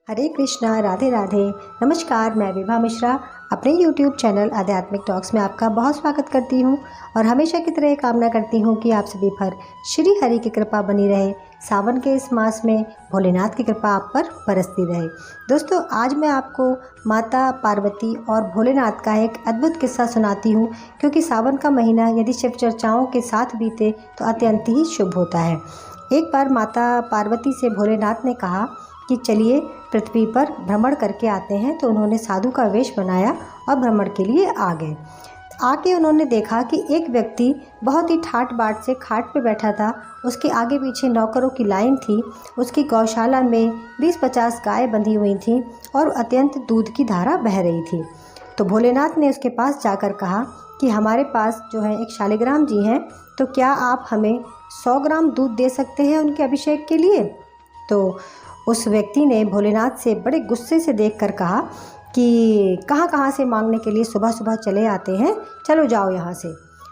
हरे कृष्णा, राधे राधे। नमस्कार, मैं विभा मिश्रा अपने YouTube चैनल आध्यात्मिक टॉक्स में आपका बहुत स्वागत करती हूं और हमेशा की तरह कामना करती हूं कि आप सभी पर श्री हरि की कृपा बनी रहे। सावन के इस मास में भोलेनाथ की कृपा आप पर बरसती रहे। दोस्तों, आज मैं आपको माता पार्वती और भोलेनाथ का एक अद्भुत किस्सा सुनाती हूँ, क्योंकि सावन का महीना यदि शिव चर्चाओं के साथ बीते तो अत्यंत ही शुभ होता है। एक बार माता पार्वती से भोलेनाथ ने कहा कि चलिए पृथ्वी पर भ्रमण करके आते हैं। तो उन्होंने साधु का वेश बनाया और भ्रमण के लिए आ गए। आके उन्होंने देखा कि एक व्यक्ति बहुत ही ठाट बाट से खाट पे बैठा था। उसके आगे पीछे नौकरों की लाइन थी। उसकी गौशाला में 20-50 गाय बंधी हुई थीं और अत्यंत दूध की धारा बह रही थी। तो भोलेनाथ ने उसके पास जाकर कहा कि हमारे पास जो है एक शालिग्राम जी हैं, तो क्या आप हमें 100 ग्राम दूध दे सकते हैं उनके अभिषेक के लिए। तो उस व्यक्ति ने भोलेनाथ से बड़े गुस्से से देखकर कहा कि कहाँ से मांगने के लिए सुबह सुबह चले आते हैं, चलो जाओ यहाँ से।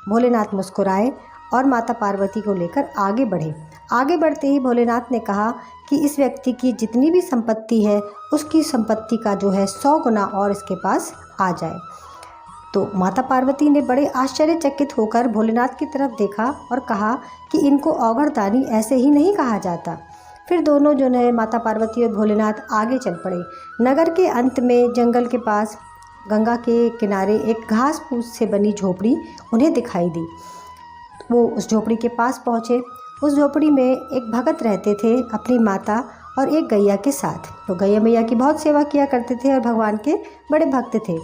भोलेनाथ मुस्कुराए और माता पार्वती को लेकर आगे बढ़े। आगे बढ़ते ही भोलेनाथ ने कहा कि इस व्यक्ति की जितनी भी संपत्ति है उसकी संपत्ति का जो है 100 गुना और इसके पास आ जाए। तो माता पार्वती ने बड़े आश्चर्यचकित होकर भोलेनाथ की तरफ देखा और कहा कि इनको औघड़दानी ऐसे ही नहीं कहा जाता। फिर दोनों जो है माता पार्वती और भोलेनाथ आगे चल पड़े। नगर के अंत में जंगल के पास गंगा के किनारे एक घास फूस से बनी झोपड़ी उन्हें दिखाई दी। वो उस झोपड़ी के पास पहुँचे। उस झोपड़ी में एक भगत रहते थे अपनी माता और एक गैया के साथ। तो गैया मैया की बहुत सेवा किया करते थे और भगवान के बड़े भक्त थे।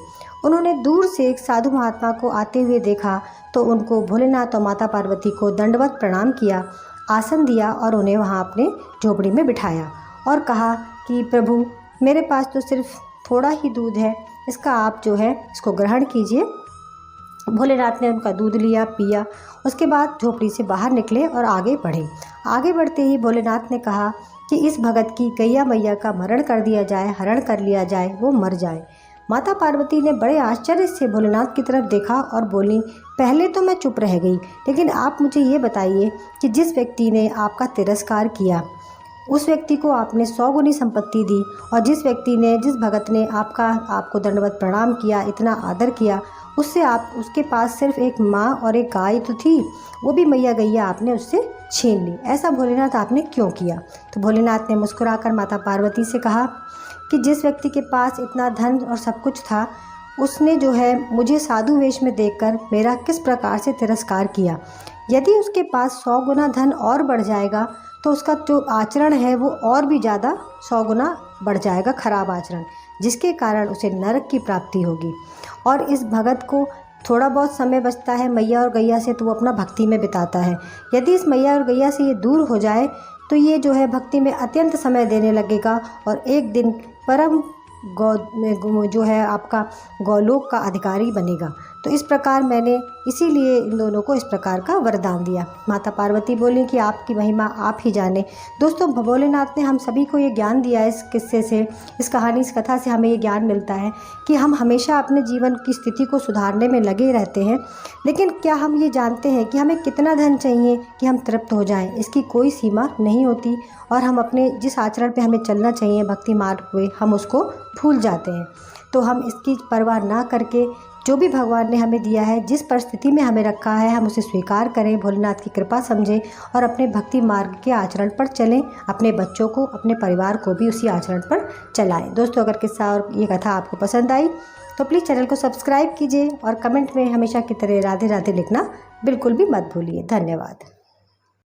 उन्होंने दूर से एक साधु महात्मा को आते हुए देखा तो उनको भोलेनाथ और माता पार्वती को दंडवत प्रणाम किया, आसन दिया और उन्हें वहाँ अपने झोपड़ी में बिठाया और कहा कि प्रभु, मेरे पास तो सिर्फ थोड़ा ही दूध है, इसका आप जो है इसको ग्रहण कीजिए। भोलेनाथ ने उनका दूध लिया, पिया। उसके बाद झोपड़ी से बाहर निकले और आगे बढ़े। आगे बढ़ते ही भोलेनाथ ने कहा कि इस भगत की गैया मैया का मरण कर दिया जाए, हरण कर लिया जाए, वो मर जाए। माता पार्वती ने बड़े आश्चर्य से भोलेनाथ की तरफ देखा और बोली, पहले तो मैं चुप रह गई, लेकिन आप मुझे ये बताइए कि जिस व्यक्ति ने आपका तिरस्कार किया उस व्यक्ति को आपने 100 गुनी संपत्ति दी, और जिस भगत ने आपको दंडवत प्रणाम किया, इतना आदर किया, उसके पास सिर्फ एक माँ और एक गाय तो थी, वो भी मैया गैया आपने उससे छीन ली। ऐसा भोलेनाथ आपने क्यों किया। तो भोलेनाथ ने मुस्कुराकर माता पार्वती से कहा कि जिस व्यक्ति के पास इतना धन और सब कुछ था, उसने जो है मुझे साधु वेश में देखकर मेरा किस प्रकार से तिरस्कार किया। यदि उसके पास 100 गुना धन और बढ़ जाएगा तो उसका जो आचरण है वो और भी ज़्यादा 100 गुना बढ़ जाएगा, खराब आचरण, जिसके कारण उसे नरक की प्राप्ति होगी। और इस भगत को थोड़ा बहुत समय बचता है मैया और गैया से, तो वो अपना भक्ति में बिताता है। यदि इस मैया और गैया से ये दूर हो जाए तो ये जो है भक्ति में अत्यंत समय देने लगेगा और एक दिन परम जो है आपका गौलोक का अधिकारी बनेगा। तो इस प्रकार मैंने इसीलिए इन दोनों को इस प्रकार का वरदान दिया। माता पार्वती बोली कि आपकी महिमा आप ही जाने। दोस्तों, भोलेनाथ ने हम सभी को ये ज्ञान दिया है। इस किस्से से, इस कहानी, इस कथा से हमें ये ज्ञान मिलता है कि हम हमेशा अपने जीवन की स्थिति को सुधारने में लगे रहते हैं, लेकिन क्या हम ये जानते हैं कि हमें कितना धन चाहिए कि हम तृप्त हो जाएं। इसकी कोई सीमा नहीं होती और हम अपने जिस आचरण पे हमें चलना चाहिए भक्ति मार्ग पे, हम उसको भूल जाते हैं। तो हम इसकी परवाह ना करके जो भी भगवान ने हमें दिया है, जिस परिस्थिति में हमें रखा है, हम उसे स्वीकार करें, भोलेनाथ की कृपा समझें और अपने भक्ति मार्ग के आचरण पर चलें। अपने बच्चों को, अपने परिवार को भी उसी आचरण पर चलाएं। दोस्तों, अगर किस्सा और ये कथा आपको पसंद आई तो प्लीज़ चैनल को सब्सक्राइब कीजिए और कमेंट में हमेशा की तरह राधे राधे लिखना बिल्कुल भी मत भूलिए। धन्यवाद।